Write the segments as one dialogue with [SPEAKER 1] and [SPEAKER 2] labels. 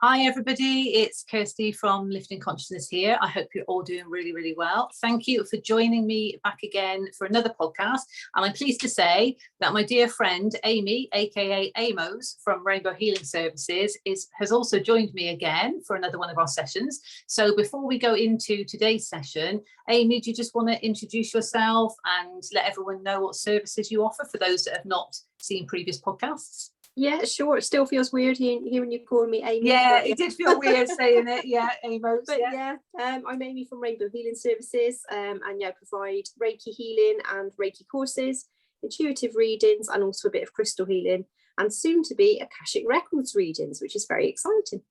[SPEAKER 1] Hi everybody, it's Kirsty from Lifting Consciousness here. I hope you're all doing really, really well. Thank you for joining me back again for another podcast. And I'm pleased to say that my dear friend Amy, aka Amos from Rainbow Healing Services, has also joined me again for another one of our sessions. So before we go into today's session, Amy, do you just want to introduce yourself and let everyone know what services you offer for those that have not seen previous podcasts?
[SPEAKER 2] Yeah, sure. It still feels weird hearing you calling me Amy.
[SPEAKER 1] Yeah, it did feel weird saying it. Yeah, Amos.
[SPEAKER 2] But yeah, I'm Amy from Rainbow Healing Services, and I provide Reiki healing and Reiki courses, intuitive readings, and also a bit of crystal healing, and soon to be Akashic Records readings, which is very exciting.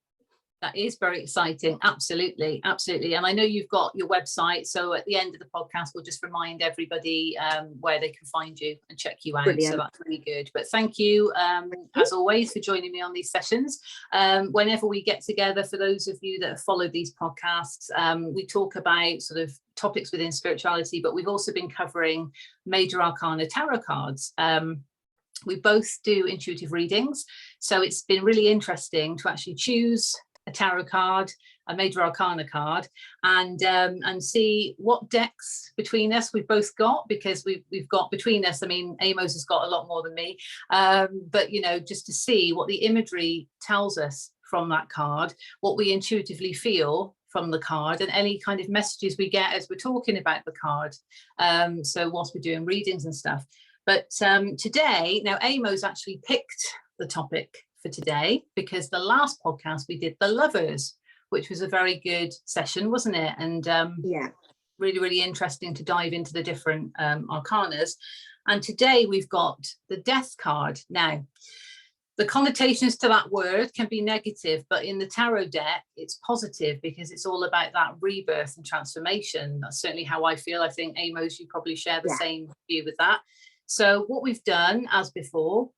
[SPEAKER 1] That is very exciting. Absolutely, absolutely. And I know you've got your website, so at the end of the podcast, we'll just remind everybody where they can find you and check you out. Brilliant. So that's really good. But thank you, as always, for joining me on these sessions. Whenever we get together, for those of you that have followed these podcasts, we talk about sort of topics within spirituality, but we've also been covering major arcana tarot cards. We both do intuitive readings, so it's been really interesting to actually choose a tarot card, a major arcana card, and see what decks between us we've both got, because we've got between us, I mean, Amos has got a lot more than me, but you know, just to see what the imagery tells us from that card, what we intuitively feel from the card, and any kind of messages we get as we're talking about the card, so whilst we're doing readings and stuff. But today, now Amos actually picked the topic for today, because the last podcast we did the lovers, which was a very good session, wasn't it? And yeah, really interesting to dive into the different arcanas. And today we've got the death card. Now, the connotations to that word can be negative, but in the tarot deck it's positive, because it's all about that rebirth and transformation. That's certainly how I feel. I think Amos, you probably share the same view with that. So what we've done, as before,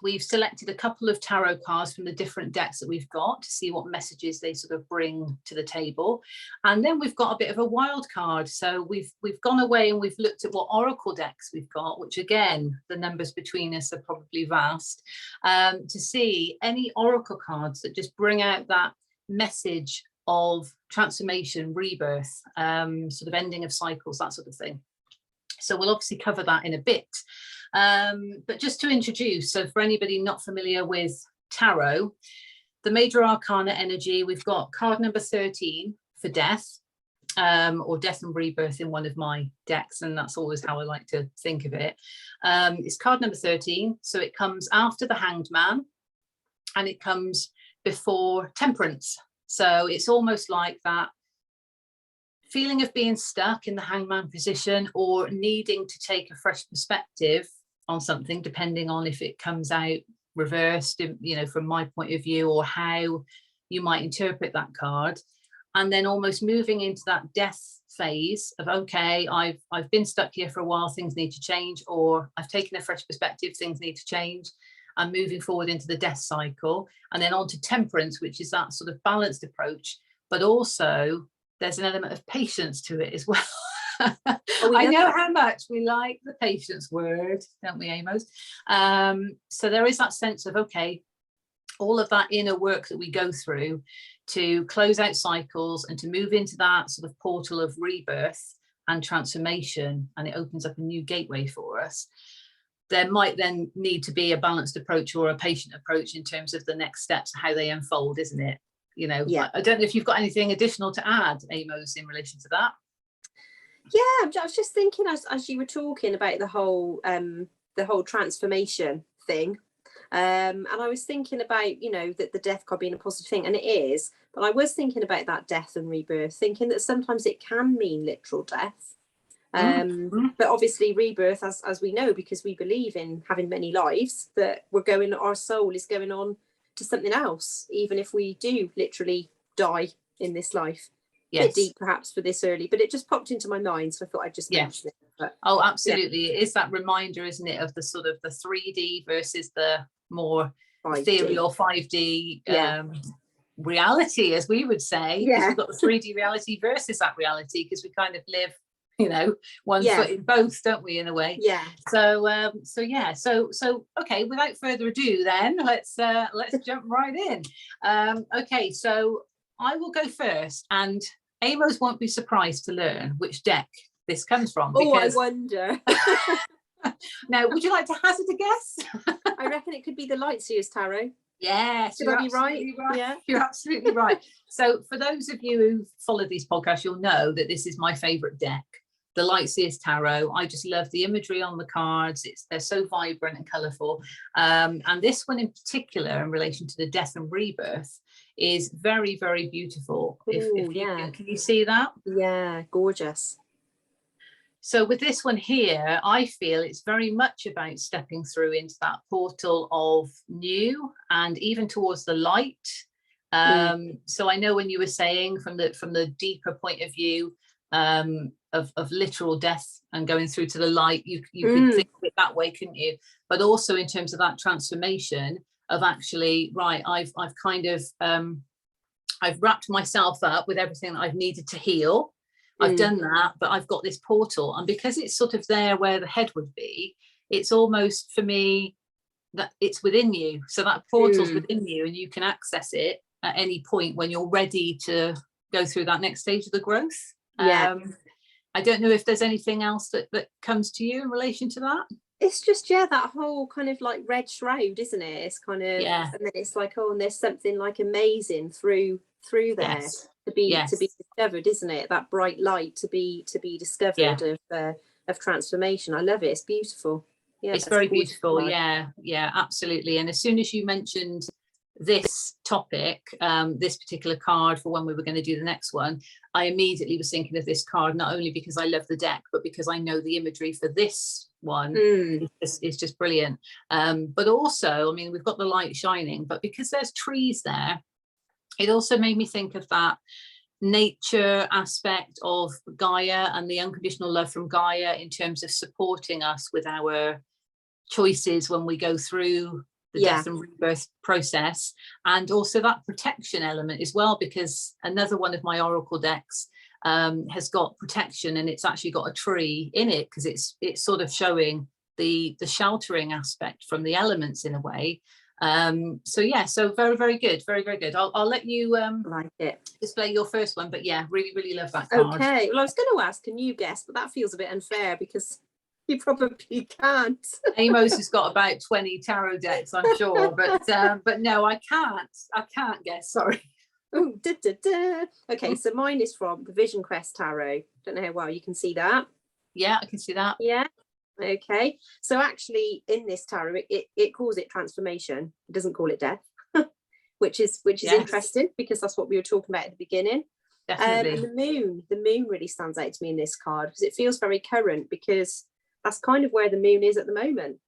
[SPEAKER 1] we've selected a couple of tarot cards from the different decks that we've got to see what messages they sort of bring to the table. And then we've got a bit of a wild card. So we've gone away and we've looked at what oracle decks we've got, which again, the numbers between us are probably vast, to see any oracle cards that just bring out that message of transformation, rebirth, sort of ending of cycles, that sort of thing. So we'll obviously cover that in a bit. But just to introduce, so for anybody not familiar with tarot, the major arcana energy, we've got card number 13 for death, or death and rebirth in one of my decks, and that's always how I like to think of it. It's card number 13, so it comes after the Hanged Man, and it comes before Temperance. So it's almost like that feeling of being stuck in the hangman position, or needing to take a fresh perspective on something, depending on if it comes out reversed, you know, from my point of view, or how you might interpret that card. And then almost moving into that death phase of, okay, I've been stuck here for a while, things need to change, or I've taken a fresh perspective, things need to change. I'm moving forward into the death cycle, and then on to Temperance, which is that sort of balanced approach, but also there's an element of patience to it as well. I know how much we like the patience word, don't we, Amos? So there is that sense of, okay, all of that inner work that we go through to close out cycles and to move into that sort of portal of rebirth and transformation, and it opens up a new gateway for us. There might then need to be a balanced approach or a patient approach in terms of the next steps, how they unfold, isn't it? You know, yeah. I don't know if you've got anything additional to add, Amos, in relation to that.
[SPEAKER 2] Yeah, I was just thinking as you were talking about the whole transformation thing, and I was thinking about, you know, that the death card being a positive thing, and it is, but I was thinking about that death and rebirth, thinking that sometimes it can mean literal death, but obviously rebirth, as we know, because we believe in having many lives, that our soul is going on to something else, even if we do literally die in this life. Yes. A bit deep perhaps for this early, but it just popped into my mind, so I thought I'd just mention it. But,
[SPEAKER 1] oh, absolutely. It is that reminder, isn't it, of the sort of the 3D versus the more 5D. Ethereal 5D reality, as we would say. Because we've got the 3D reality versus that reality, because we kind of live you know, one foot in both, don't we, in a way?
[SPEAKER 2] Yeah.
[SPEAKER 1] So okay, without further ado then, let's jump right in. Okay, so I will go first, and Amos won't be surprised to learn which deck this comes from.
[SPEAKER 2] Because... I wonder.
[SPEAKER 1] Now, would you like to hazard a guess?
[SPEAKER 2] I reckon it could be the Lightseers Tarot.
[SPEAKER 1] Yes,
[SPEAKER 2] Should I be right?
[SPEAKER 1] Yeah, you're absolutely right. So for those of you who follow these podcasts, you'll know that this is my favorite deck, the Lightseers Tarot. I just love the imagery on the cards. They're so vibrant and colorful. And this one in particular, in relation to the death and rebirth, is very, very beautiful.
[SPEAKER 2] Ooh,
[SPEAKER 1] Can you see that?
[SPEAKER 2] Yeah, gorgeous.
[SPEAKER 1] So with this one here, I feel it's very much about stepping through into that portal of new and even towards the light. So I know when you were saying from the deeper point of view of literal death and going through to the light, you could think of it that way, couldn't you? But also in terms of that transformation of actually, right, I've kind of I've wrapped myself up with everything that I've needed to heal. I've done that, but I've got this portal, and because it's sort of there where the head would be, it's almost for me that it's within you. So that portal's within you, and you can access it at any point when you're ready to go through that next stage of the growth.
[SPEAKER 2] Yeah.
[SPEAKER 1] I don't know if there's anything else that comes to you in relation to that.
[SPEAKER 2] It's just, that whole kind of like red shroud, isn't it? It's kind of, and then it's like, and there's something like amazing through there. Yes. to be discovered, isn't it? That bright light to be discovered of transformation. I love it. It's beautiful. Yeah,
[SPEAKER 1] it's very beautiful. Yeah, absolutely. And as soon as you mentioned this topic, this particular card for when we were going to do the next one, I immediately was thinking of this card, not only because I love the deck, but because I know the imagery for this one is just brilliant. But also, I mean, we've got the light shining, but because there's trees there, it also made me think of that nature aspect of Gaia and the unconditional love from Gaia in terms of supporting us with our choices when we go through the death and rebirth process, and also that protection element as well, because another one of my oracle decks has got protection, and it's actually got a tree in it, because it's sort of showing the sheltering aspect from the elements in a way. So very, very good, very, very good. I'll let you
[SPEAKER 2] like it
[SPEAKER 1] display your first one, but yeah, really, really love that card.
[SPEAKER 2] Okay, well, I was going to ask, can you guess, but that feels a bit unfair because you probably can't.
[SPEAKER 1] Amos has got about 20 tarot decks, I'm sure, but no, I can't guess, sorry.
[SPEAKER 2] Oh, okay, so mine is from the Vision Quest Tarot. Don't know how well you can see that.
[SPEAKER 1] Yeah, I can see that.
[SPEAKER 2] Yeah. Okay, so actually in this tarot it calls it transformation. It doesn't call it death, which is interesting, because that's what we were talking about at the beginning.
[SPEAKER 1] Definitely.
[SPEAKER 2] And the moon really stands out to me in this card, because it feels very current, because that's kind of where the moon is at the moment.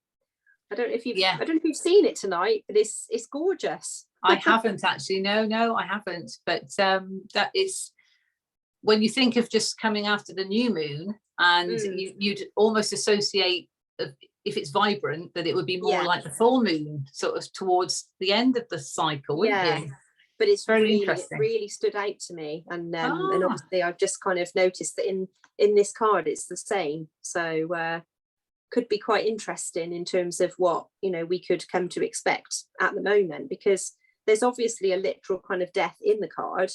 [SPEAKER 2] I don't know if you've seen it tonight, but it's gorgeous.
[SPEAKER 1] I haven't actually. No, I haven't. But that is, when you think of just coming after the new moon, and you'd almost associate, if it's vibrant, that it would be more like the full moon, sort of towards the end of the cycle, wouldn't you?
[SPEAKER 2] But it's
[SPEAKER 1] very
[SPEAKER 2] really
[SPEAKER 1] interesting.
[SPEAKER 2] It really stood out to me, and obviously I've just kind of noticed that in this card it's the same. So could be quite interesting in terms of what we could come to expect at the moment, because there's obviously a literal kind of death in the card.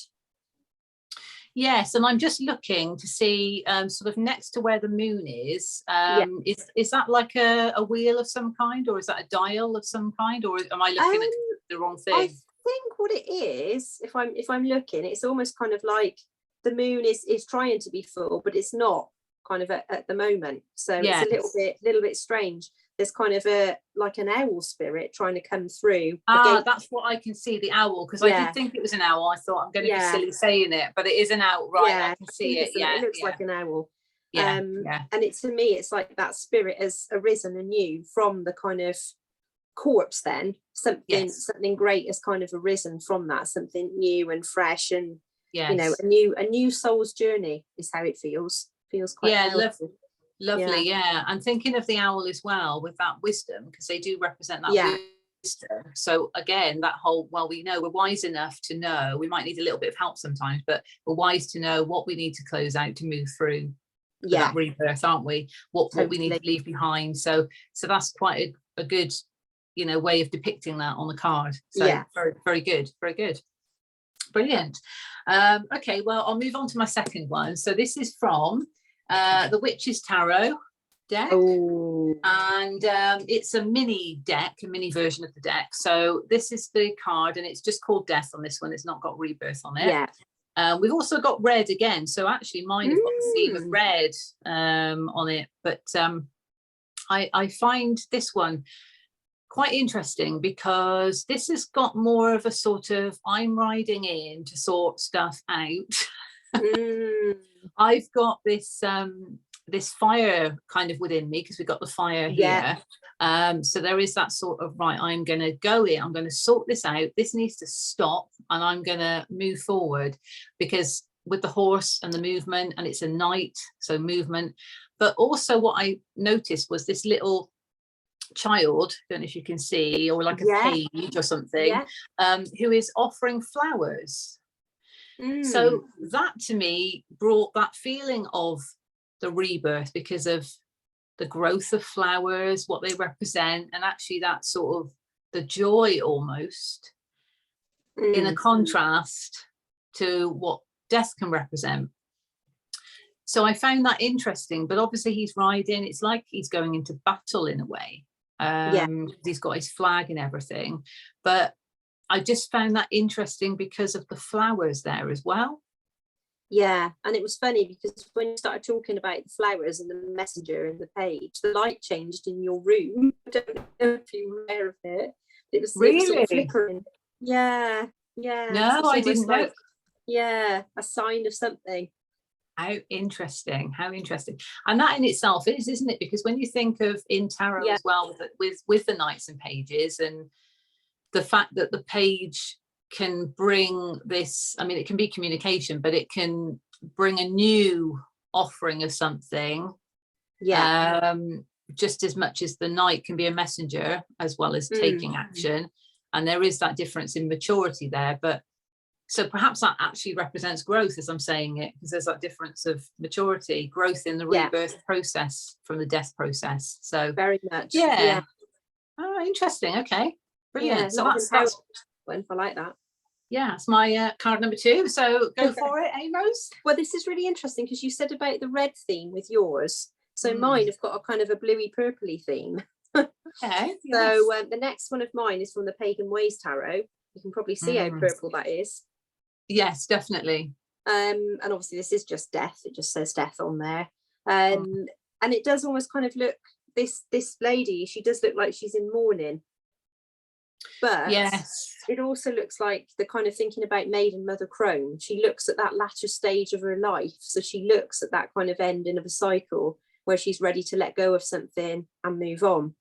[SPEAKER 1] Yes, and I'm just looking to see sort of next to where the moon is that like a wheel of some kind, or is that a dial of some kind, or am I looking at the wrong thing?
[SPEAKER 2] I think what it is, if I'm looking, it's almost kind of like the moon is trying to be full, but it's not kind of at the moment. So it's a little bit strange. There's kind of like an owl spirit trying to come through.
[SPEAKER 1] That's what I can see, the owl, because I did think it was an owl. I thought, I'm going to be silly saying it, but it is an owl, right? I can see it.
[SPEAKER 2] It looks like an owl.
[SPEAKER 1] And
[SPEAKER 2] to me, it's like that spirit has arisen anew from the kind of corpse. Then something great has kind of arisen from that, something new and fresh, and a new soul's journey is how it feels quite
[SPEAKER 1] lovely. And thinking of the owl as well, with that wisdom, because they do represent that wisdom. So again, that whole, well, we know we're wise enough to know, we might need a little bit of help sometimes, but we're wise to know what we need to close out to move through for that rebirth, aren't we? What we need to leave behind. So that's quite a good, you know, way of depicting that on the card. So very, very good, very good. Brilliant. Okay, well, I'll move on to my second one. So this is from the Witch's Tarot deck. And it's a mini deck, a mini version of the deck. So this is the card, and it's just called Death on this one. It's not got Rebirth on it. We've also got red again. So actually mine have got the theme of red on it. But I find this one quite interesting because this has got more of a sort of, I'm riding in to sort stuff out. I've got this this fire kind of within me because we've got the fire here. So there is that sort of, right, I'm going to go in, I'm going to sort this out, this needs to stop, and I'm going to move forward, because with the horse and the movement, and it's a night, so movement. But also what I noticed was this little child, don't know if you can see, or like a page or something, who is offering flowers. So that to me brought that feeling of the rebirth, because of the growth of flowers, what they represent, and actually that sort of the joy almost in a contrast to what death can represent. So I found that interesting. But obviously he's riding, it's like he's going into battle in a way. He's got his flag and everything, but I just found that interesting because of the flowers there as well.
[SPEAKER 2] And it was funny because when you started talking about the flowers and the messenger and the page, the light changed in your room. I don't know if you were aware of it. It was really sort of flickering. No,
[SPEAKER 1] I didn't know.
[SPEAKER 2] A sign of something.
[SPEAKER 1] How interesting, how interesting. And that in itself is, isn't it? Because when you think of in tarot as well, with the knights and pages, and the fact that the page can bring this, I mean, it can be communication, but it can bring a new offering of something, just as much as the knight can be a messenger as well as taking action. And there is that difference in maturity there. But so perhaps that actually represents growth as I'm saying it, because there's that difference of maturity, growth in the rebirth process from the death process. So
[SPEAKER 2] very much.
[SPEAKER 1] Oh, interesting. Okay, brilliant. So that's
[SPEAKER 2] I like that.
[SPEAKER 1] It's my card number 2. So go for it, Rose.
[SPEAKER 2] Well, this is really interesting because you said about the red theme with yours. So mine have got a kind of a bluey purpley theme.
[SPEAKER 1] Okay.
[SPEAKER 2] So the next one of mine is from the Pagan Tarot. You can probably see how purple that is.
[SPEAKER 1] Yes, definitely.
[SPEAKER 2] And obviously this is just death. It just says death on there. And it does almost kind of look, this lady, she does look like she's in mourning. But it also looks like the kind of thinking about Maiden Mother Crone. She looks at that latter stage of her life. So she looks at that kind of ending of a cycle where she's ready to let go of something and move on.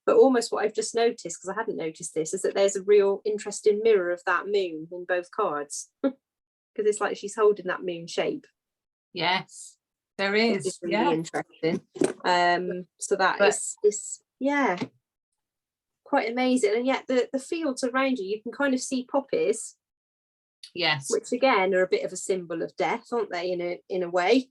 [SPEAKER 2] But almost what I've just noticed, because I hadn't noticed this, is that there's a real interesting mirror of that moon in both cards. Because it's like she's holding that moon shape.
[SPEAKER 1] Yes, there is.
[SPEAKER 2] It's really interesting. So that is quite amazing. And yet the fields around you can kind of see poppies.
[SPEAKER 1] Yes.
[SPEAKER 2] Which again are a bit of a symbol of death, aren't they, in a way?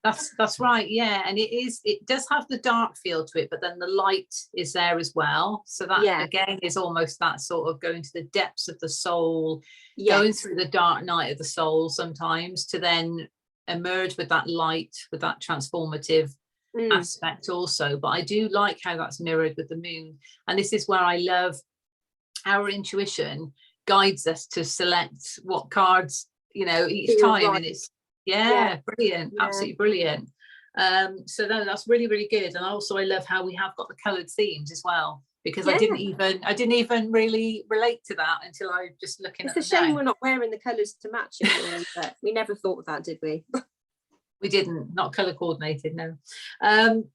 [SPEAKER 1] That's right, and it does have the dark feel to it, but then the light is there as well. So that again is almost that sort of going to the depths of the soul, going through the dark night of the soul sometimes, to then emerge with that light, with that transformative aspect also. But I do like how that's mirrored with the moon, and this is where I love our intuition guides us to select what cards, each time, and it's brilliant, absolutely brilliant. So that's really, really good. And also I love how we have got the coloured themes as well, because I didn't even really relate to that until I just looking at it.
[SPEAKER 2] It's a shame we're not wearing the colours to match it, but we never thought of that, did we?
[SPEAKER 1] We didn't, not colour coordinated, no.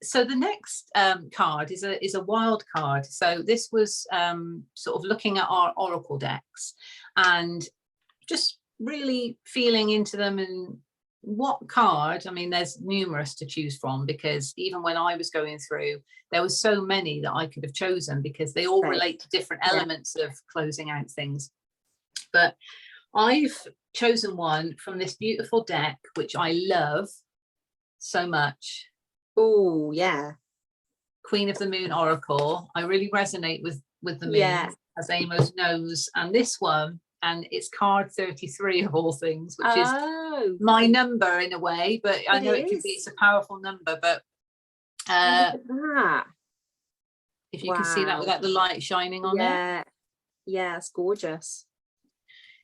[SPEAKER 1] So the next card is a wild card. So this was sort of looking at our oracle decks and just really feeling into them, and what card, I mean, there's numerous to choose from, because even when I was going through, there was so many that I could have chosen, because they all relate to different elements of closing out things. But I've chosen one from this beautiful deck, which I love, so much.
[SPEAKER 2] Oh, yeah.
[SPEAKER 1] Queen of the Moon Oracle. I really resonate with the moon, as Amos knows. And this one, and it's card 33 of all things, which is my number in a way, but I know it's a powerful number, but if you can see that without the light shining on it.
[SPEAKER 2] Yeah, it's gorgeous.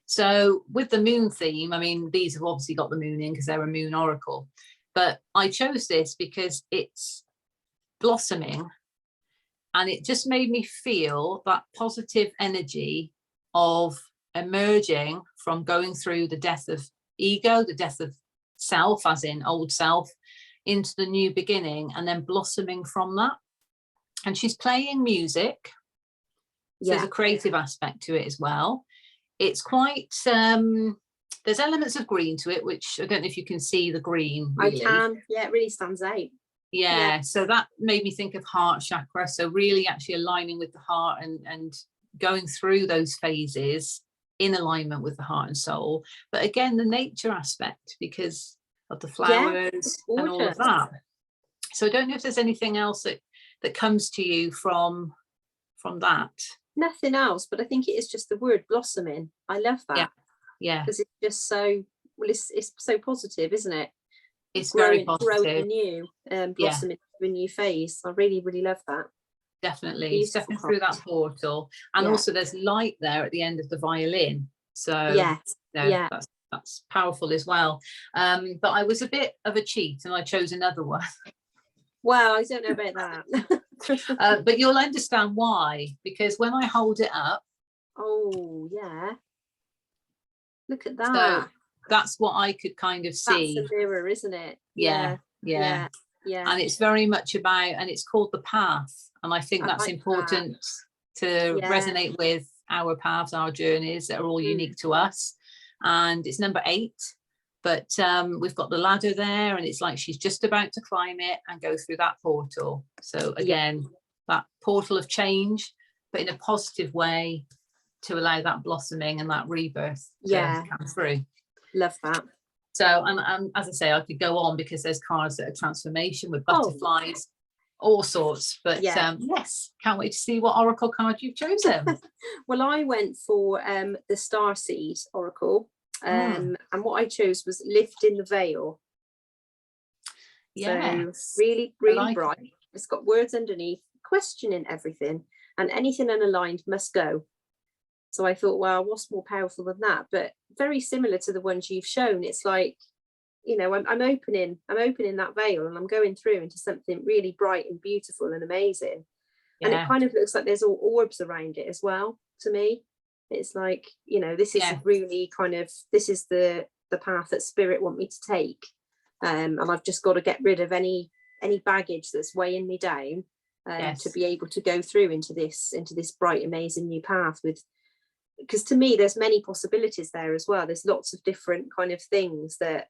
[SPEAKER 1] So with the moon theme, I mean, these have obviously got the moon in because they're a moon oracle, but I chose this because it's blossoming, and it just made me feel that positive energy of emerging from going through the death of ego, the death of self, as in old self, into the new beginning, and then blossoming from that. And she's playing music, so there's a creative aspect to it as well. It's quite there's elements of green to it, which I don't know if you can see the green really.
[SPEAKER 2] I can, it really stands out.
[SPEAKER 1] So that made me think of heart chakra, so really actually aligning with the heart and going through those phases in alignment with the heart and soul. But again, the nature aspect because of the flowers and all of that. So I don't know if there's anything else that comes to you from that.
[SPEAKER 2] Nothing else, but I think it is just the word blossoming. I love that. Because it's just so it's so positive, isn't it?
[SPEAKER 1] It's very positive.
[SPEAKER 2] Growing anew, blossoming into a new phase. I really, really love that.
[SPEAKER 1] Definitely stepping through that portal, and also there's light there at the end of the violin. So that's powerful as well. But I was a bit of a cheat, and I chose another one.
[SPEAKER 2] Wow, I don't know about that.
[SPEAKER 1] But you'll understand why, because when I hold it up,
[SPEAKER 2] look at that.
[SPEAKER 1] So that's what I could kind of see.
[SPEAKER 2] That's a mirror, isn't it?
[SPEAKER 1] Yeah. And it's very much about, and it's called the path, and I think that's important to resonate with our paths, our journeys that are all unique to us. And it's number 8, but we've got the ladder there, and it's like she's just about to climb it and go through that portal. So again, that portal of change, but in a positive way, to allow that blossoming and that rebirth to come through.
[SPEAKER 2] Love that.
[SPEAKER 1] So, and as I say, I could go on because there's cards that are transformation with butterflies, all sorts. But yes, can't wait to see what oracle card you've chosen.
[SPEAKER 2] Well, I went for the Starseed oracle, and what I chose was Lifting the Veil. So really, really bright. It's got words underneath, questioning everything, and anything unaligned must go. So I thought, well, what's more powerful than that? But very similar to the ones you've shown. It's like, you know, I'm opening that veil, and I'm going through into something really bright and beautiful and amazing. And it kind of looks like there's all orbs around it as well. To me, it's like, you know, this is really kind of, this is the path that spirit want me to take, and I've just got to get rid of any baggage that's weighing me down, to be able to go through into this bright, amazing new path with. Because to me, there's many possibilities there as well. There's lots of different kind of things that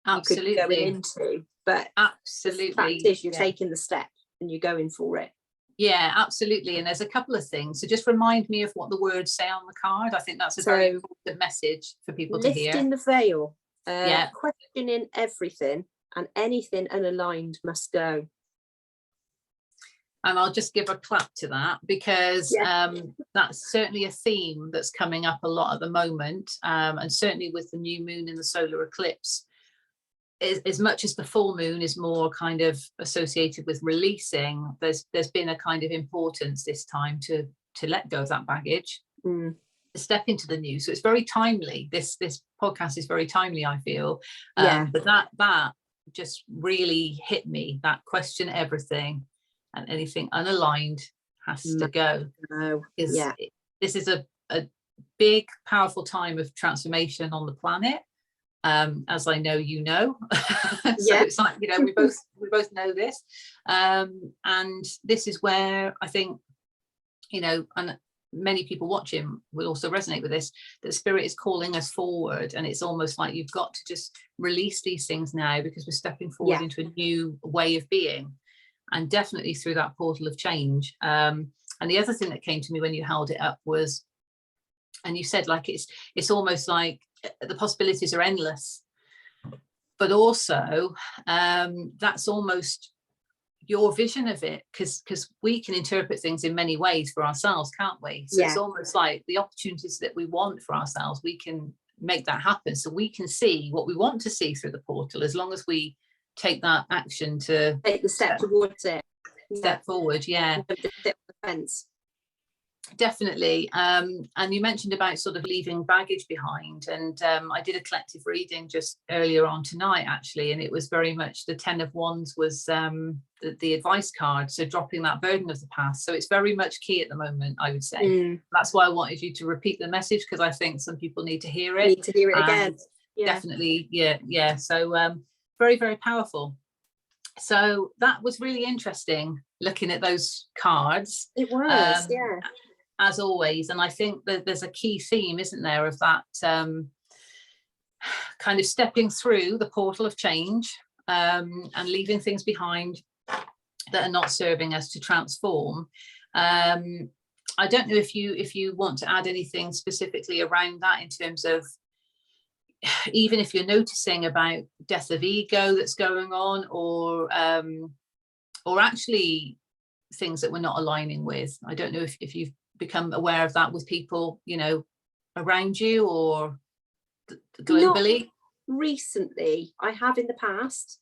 [SPEAKER 2] you could go into, but the fact is you're taking the step and you're going for it.
[SPEAKER 1] Yeah, absolutely. And there's a couple of things. So just remind me of what the words say on the card. I think that's a very important message for people to hear.
[SPEAKER 2] Lifting the veil, questioning everything, and anything unaligned must go.
[SPEAKER 1] And I'll just give a clap to that, because that's certainly a theme that's coming up a lot at the moment, and certainly with the new moon in the solar eclipse, as much as the full moon is more kind of associated with releasing, there's been a kind of importance this time to let go of that baggage, to step into the new. So it's very timely. This podcast is very timely, I feel. But that just really hit me, that question everything. And anything unaligned has to go. This is a big, powerful time of transformation on the planet, as I know you know. So it's like, you know, we both know this, and this is where I think, you know, and many people watching will also resonate with this, that spirit is calling us forward, and it's almost like you've got to just release these things now, because we're stepping forward into a new way of being. And definitely through that portal of change. And the other thing that came to me when you held it up was, and you said like it's almost like the possibilities are endless. but also that's almost your vision of it, because we can interpret things in many ways for ourselves, can't we? So it's almost like the opportunities that we want for ourselves, we can make that happen, so we can see what we want to see through the portal, as long as we take that action to
[SPEAKER 2] take the step towards it,
[SPEAKER 1] step forward. Definitely. And you mentioned about sort of leaving baggage behind, and I did a collective reading just earlier on tonight actually, and it was very much the 10 of Wands was the advice card, so dropping that burden of the past. So it's very much key at the moment, I would say. That's why I wanted you to repeat the message, because I think some people need to hear it.
[SPEAKER 2] Again.
[SPEAKER 1] Definitely. Yeah. So very, very powerful. So that was really interesting looking at those cards.
[SPEAKER 2] It was,
[SPEAKER 1] as always. And I think that there's a key theme, isn't there, of that kind of stepping through the portal of change, and leaving things behind that are not serving us to transform. I don't know if you want to add anything specifically around that, in terms of even if you're noticing about death of ego that's going on, or actually things that we're not aligning with. I don't know if you've become aware of that with people, you know, around you or globally.
[SPEAKER 2] Not recently. I have in the past.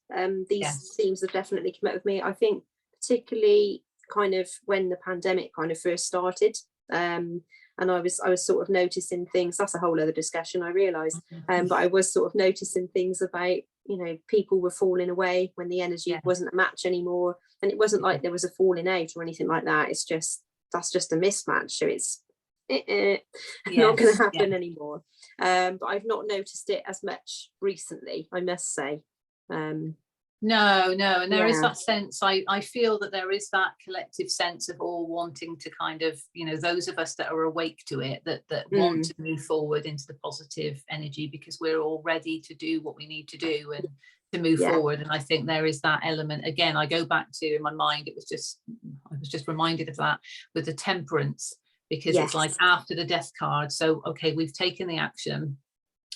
[SPEAKER 2] These themes have definitely come up with me. I think particularly kind of when the pandemic kind of first started, and I was sort of noticing things. That's a whole other discussion, I realised. But I was sort of noticing things about, you know, people were falling away when the energy wasn't a match anymore, and it wasn't like there was a falling out or anything like that. It's just, that's just a mismatch, so it's not going to happen anymore. But I've not noticed it as much recently, I must say.
[SPEAKER 1] No, and there is that sense, I feel that there is that collective sense of all wanting to kind of, you know, those of us that are awake to it, that want to move forward into the positive energy, because we're all ready to do what we need to do and to move forward. And I think there is that element. Again, I go back to, in my mind, I was just reminded of that with the Temperance, because it's like after the Death card. So okay, we've taken the action,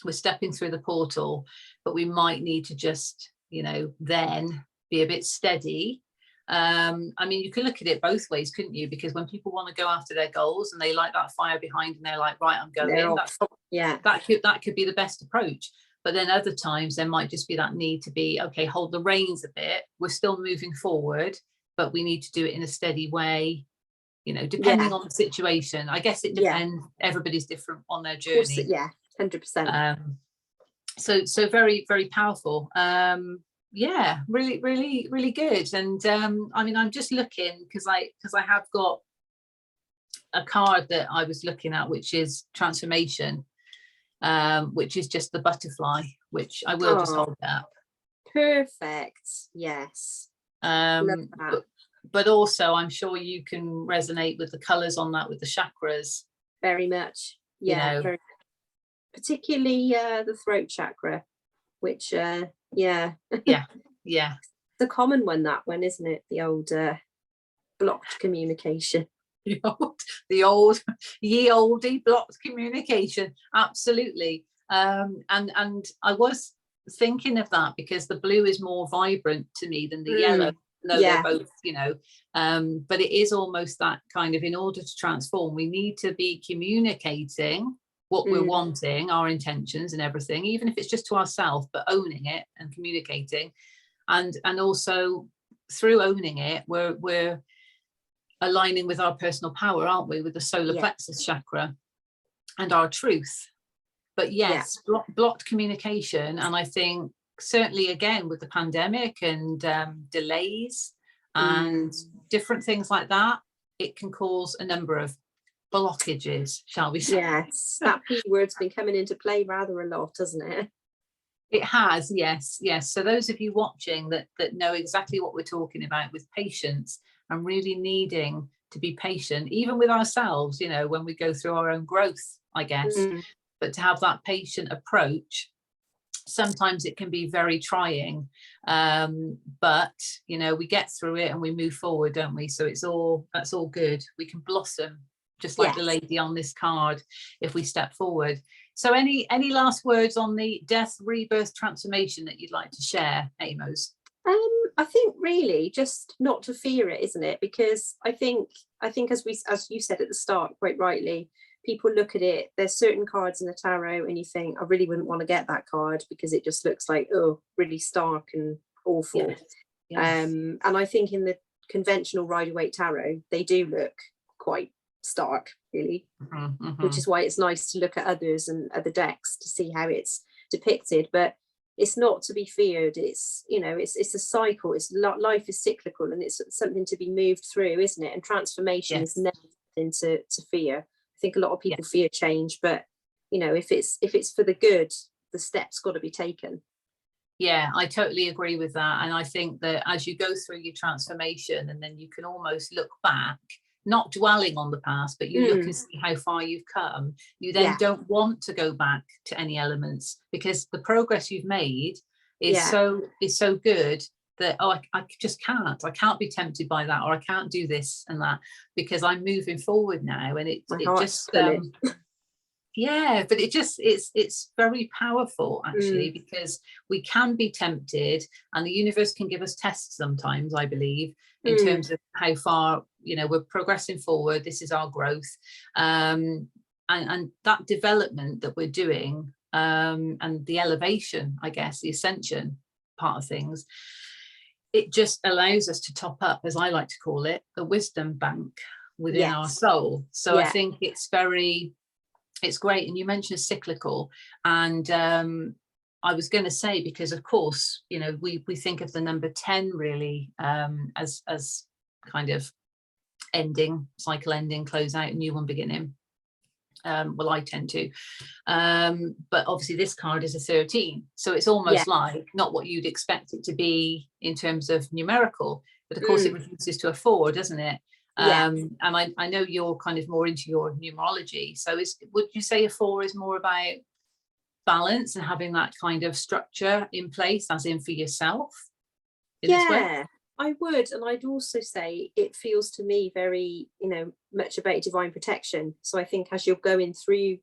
[SPEAKER 1] we're stepping through the portal, but we might need to just, you know, then be a bit steady. I mean, you can look at it both ways, couldn't you? Because when people want to go after their goals and they like that fire behind, and they're like, right, I'm going, that could be the best approach. But then other times there might just be that need to be, okay, hold the reins a bit, we're still moving forward, but we need to do it in a steady way, you know, depending on the situation. I guess it depends. Everybody's different on their journey.
[SPEAKER 2] 100%.
[SPEAKER 1] So very, very powerful. Really, really, really good. And I mean, I'm just looking because I have got a card that I was looking at, which is transformation, which is just the butterfly, which I will just hold up.
[SPEAKER 2] Perfect. Yes.
[SPEAKER 1] But also I'm sure you can resonate with the colors on that, with the chakras.
[SPEAKER 2] Very much. Yeah. You know, particularly the throat chakra, which the common one, that one, isn't it? The old blocked communication.
[SPEAKER 1] The old ye oldie blocked communication, absolutely. And I was thinking of that because the blue is more vibrant to me than the yellow. No, they're both, you know, but it is almost that kind of, in order to transform, we need to be communicating what we're wanting, our intentions and everything, even if it's just to ourselves, but owning it and communicating. And also through owning it, we're aligning with our personal power, aren't we, with the solar plexus chakra and our truth. But blocked communication, and I think certainly again with the pandemic and delays and different things like that, it can cause a number of blockages, shall we say.
[SPEAKER 2] Yes, that P word's been coming into play rather a lot, hasn't it?
[SPEAKER 1] It has, yes. So those of you watching that know exactly what we're talking about, with patience and really needing to be patient, even with ourselves, you know, when we go through our own growth, I guess, but to have that patient approach, sometimes it can be very trying, but you know, we get through it and we move forward, don't we? So that's all good. We can blossom just like the lady on this card, if we step forward. So any last words on the death, rebirth, transformation that you'd like to share, Amos?
[SPEAKER 2] I think really just not to fear it, isn't it? Because I think as you said at the start, quite rightly, people look at it, there's certain cards in the tarot and you think, I really wouldn't want to get that card because it just looks like, oh, really stark and awful.
[SPEAKER 1] Yes. Yes.
[SPEAKER 2] And I think in the conventional Rider-Waite tarot, they do look quite stark, really, which is why it's nice to look at others and other decks to see how it's depicted. But it's not to be feared. It's, you know, it's a cycle. It's life is cyclical, and it's something to be moved through, isn't it? And transformation is never something to fear. I think a lot of people fear change, but you know, if it's for the good, the steps got to be taken.
[SPEAKER 1] Yeah, I totally agree with that. And I think that as you go through your transformation, and then you can almost look back, not dwelling on the past, but you look and see how far you've come. You then don't want to go back to any elements, because the progress you've made is so good that, oh, I just can't be tempted by that, or I can't do this and that, because I'm moving forward now. And it just yeah, but it's very powerful, actually, because we can be tempted, and the universe can give us tests sometimes, I believe, in terms of how far, you know, we're progressing forward. This is our growth, and that development that we're doing, and the elevation, I guess, the ascension part of things, it just allows us to top up, as I like to call it, the wisdom bank within our soul. So I think it's great. And you mentioned cyclical, and I was going to say, because of course, you know, we think of the number 10 really as kind of cycle ending, close out, new one beginning. Well, I tend to, but obviously this card is a 13, so it's almost like not what you'd expect it to be in terms of numerical, but of course it reduces to a 4, doesn't it? And I know you're kind of more into your numerology, so would you say a 4 is more about balance and having that kind of structure in place, as in for yourself in this way?
[SPEAKER 2] I would. And I'd also say it feels to me very, you know, much about divine protection. So I think as you're going through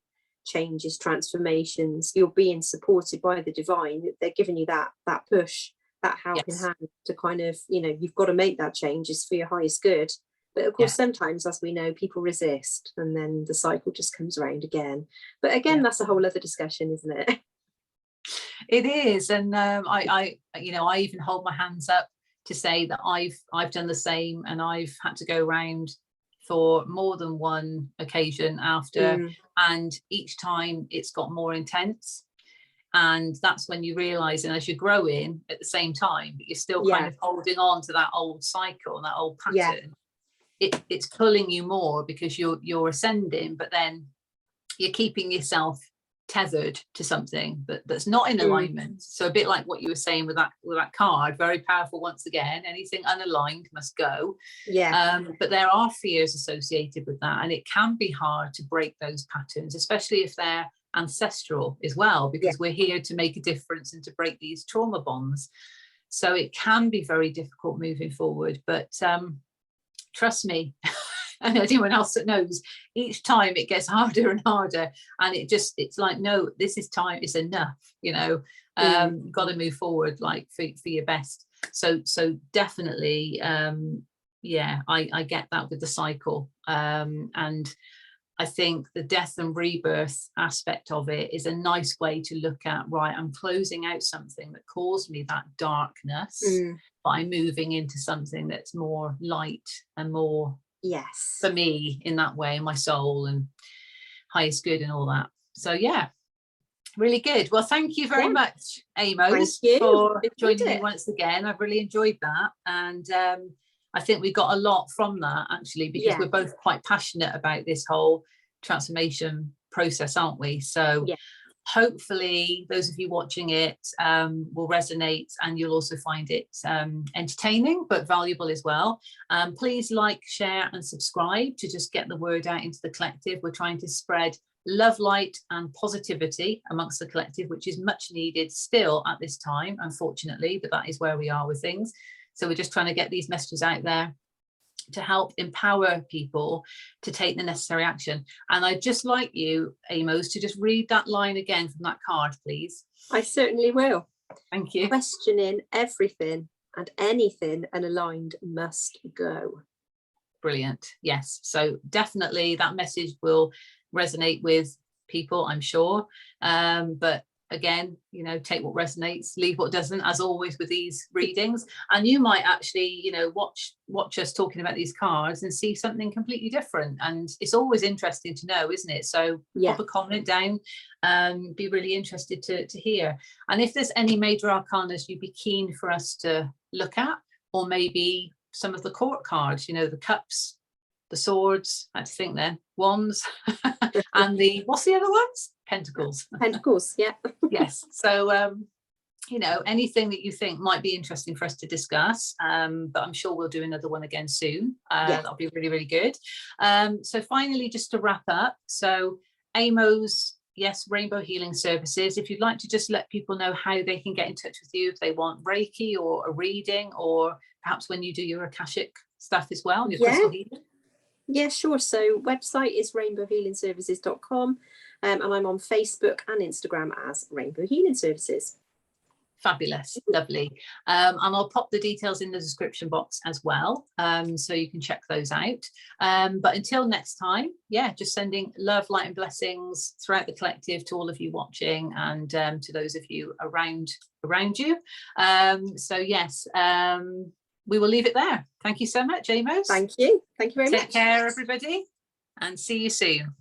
[SPEAKER 2] changes, transformations, you're being supported by the divine. They're giving you that push, that helping hand to kind of, you know, you've got to make that change. It's for your highest good. But of course, sometimes, as we know, people resist, and then the cycle just comes around again. But again, that's a whole other discussion, isn't it?
[SPEAKER 1] It is. And I even hold my hands up to say that I've done the same, and I've had to go around for more than one occasion after, and each time it's got more intense. And that's when you realize, and as you're growing at the same time, but you're still kind of holding on to that old cycle and that old pattern. It's pulling you more, because you're ascending, but then you're keeping yourself tethered to something that's not in alignment. So a bit like what you were saying with that card, very powerful once again. Anything unaligned must go. But there are fears associated with that, and it can be hard to break those patterns, especially if they're ancestral as well, because we're here to make a difference and to break these trauma bonds. So it can be very difficult moving forward, but trust me, and anyone else that knows, each time it gets harder and harder, and it's like, no, this is time, it's enough, you know. You've got to move forward, like for your best. So definitely, I get that with the cycle, and I think the death and rebirth aspect of it is a nice way to look at, right, I'm closing out something that caused me that darkness by moving into something that's more light and more for me in that way, my soul and highest good and all that. So really good. Well, thank you very much, Amos, for joining me once again. I've really enjoyed that, and I think we got a lot from that, actually, because we're both quite passionate about this whole transformation process, aren't we? So hopefully those of you watching it will resonate, and you'll also find it entertaining but valuable as well. Please like, share and subscribe to just get the word out into the collective. We're trying to spread love, light and positivity amongst the collective, which is much needed still at this time, unfortunately, but that is where we are with things. So we're just trying to get these messages out there to help empower people to take the necessary action. And I'd just like you, Amos, to just read that line again from that card, please.
[SPEAKER 2] I certainly will.
[SPEAKER 1] Thank you.
[SPEAKER 2] Questioning everything and anything unaligned must go.
[SPEAKER 1] Brilliant. Yes. So definitely that message will resonate with people, I'm sure. But again, you know, take what resonates, leave what doesn't, as always with these readings. And you might actually, you know, watch us talking about these cards and see something completely different. And it's always interesting to know, isn't it? So pop a comment down, be really interested to hear. And if there's any major arcanas you'd be keen for us to look at, or maybe some of the court cards, you know, the cups, the swords, I had to think then, wands, and the, what's the other ones? Pentacles.
[SPEAKER 2] Pentacles, yeah.
[SPEAKER 1] Yes. So, you know, anything that you think might be interesting for us to discuss, but I'm sure we'll do another one again soon. That'll be really, really good. So finally, just to wrap up, so Amos, yes, Rainbow Healing Services. If you'd like to just let people know how they can get in touch with you, if they want Reiki or a reading, or perhaps when you do your Akashic stuff as well, your crystal healing.
[SPEAKER 2] Yeah, sure. So website is rainbowhealingservices.com, and I'm on Facebook and Instagram as Rainbow Healing Services.
[SPEAKER 1] Fabulous, lovely. And I'll pop the details in the description box as well, so you can check those out. But until next time, yeah, just sending love, light and blessings throughout the collective to all of you watching, and to those of you around you. So yes, we will leave it there. Thank you so much, Amos.
[SPEAKER 2] Thank you. Thank you very much.
[SPEAKER 1] Take care, everybody, and see you soon.